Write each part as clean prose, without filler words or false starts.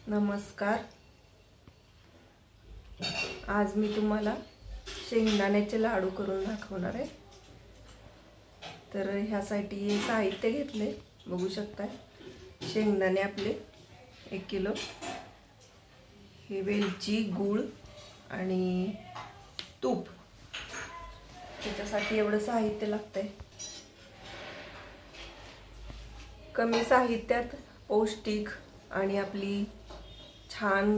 नमस्कार। आज मी तुम्हाला शेंगदाण्याचे लाडू करून दाखवणार आहे। तर ह्यासाठी हे साहित्य घेतले, बघू शकता। शेंगदाणे आपले 1 किलो, हे वेलची, गूळ आणि तूप, त्याच्यासाठी एवढं साहित्य लागतंय। कमी साहित्यात पौष्टिक आणि आपली छान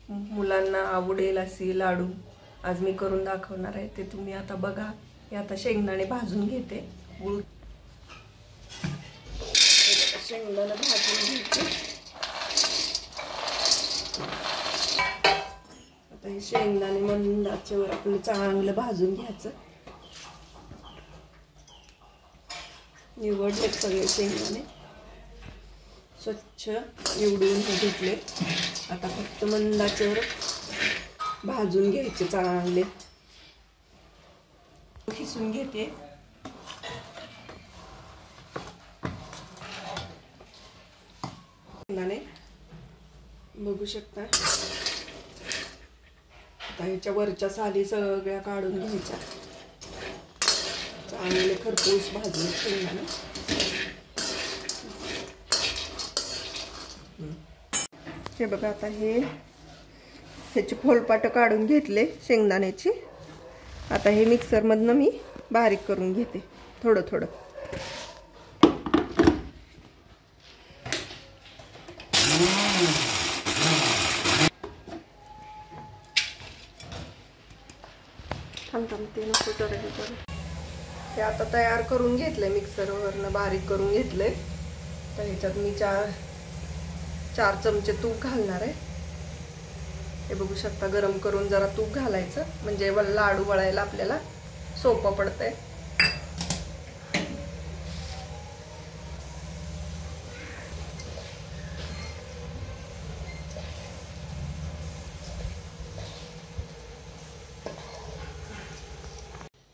मुलांना आवडेल अशी लाडू आज मी करून दाखवणार आहे। ते तुम्ही आता बघा। हे आता शेंगदाणे भाजून घेते। गूळ शेंगदाणे भाजून घ्यायचे। आता हे शेंगदाणे मंद आचेवर आपण चांगलं भाजून घ्यायचं। निवडले सगळे शेंगदाणे, स्वच्छ निवडून घेतले। आता फक्त मंद आचेवर भाजून घ्यायचे चांगले। खिसून घेते। शेंगदाणे बघू शकता। आता ह्याच्या वरच्या साली सगळ्या काढून घ्यायच्या। चांगले खरपूस भाजून शेंगदाणे। हे बघा, आता ह्याची फोलपाट काढून घेतले शेंगदाण्याची। आता हे मिक्सर मधनं मी बारीक करून घेते थोडं थोडं। ते नको जरा हे करू। हे आता तयार करून घेतलंय, मिक्सरवरनं बारीक करून घेतलंय। तर ह्याच्यात मी 4 चमचे तूप घालणार आहे। हे बघू शकता, गरम करून जरा तूप घालायचं, म्हणजे लाडू वळायला आपल्याला सोपं पडतंय।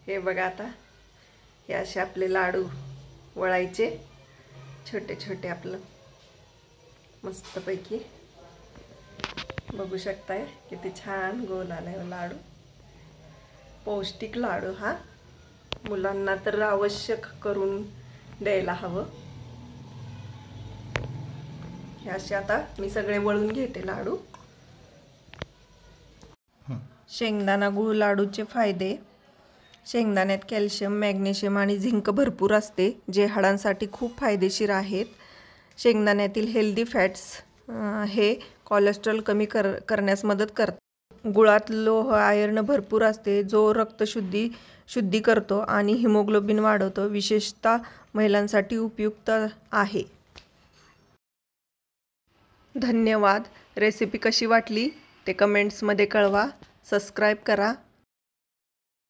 हे बघा, आता हे असे आपले लाडू वळायचे, छोटे छोटे आपलं मस्तपैकी। बघू शकताय किती छान गोल आलाय लाडू। पौष्टिक लाडू हा मुलांना तर आवश्यक करून द्यायला हवं। हे असे आता मी सगळे वळून घेते लाडू। शेंगदाणा गूळ लाडूचे फायदे: शेंगदाण्यात कॅल्शियम, मॅग्नेशियम आणि झिंक भरपूर असते, जे हाडांसाठी खूप फायदेशीर आहेत। शेंगदाण्यातील हेल्दी फॅट्स हे कोलेस्ट्रॉल कमी करण्यास मदत करतात। गुळात लोह, आयर्न भरपूर असते, जो रक्त शुद्धी करतो आणि हिमोग्लोबिन वाढवतो। विशेषतः महिलांसाठी उपयुक्त आहे। धन्यवाद। रेसिपी कशी वाटली ते कमेंट्समध्ये कळवा। सबस्क्राईब करा।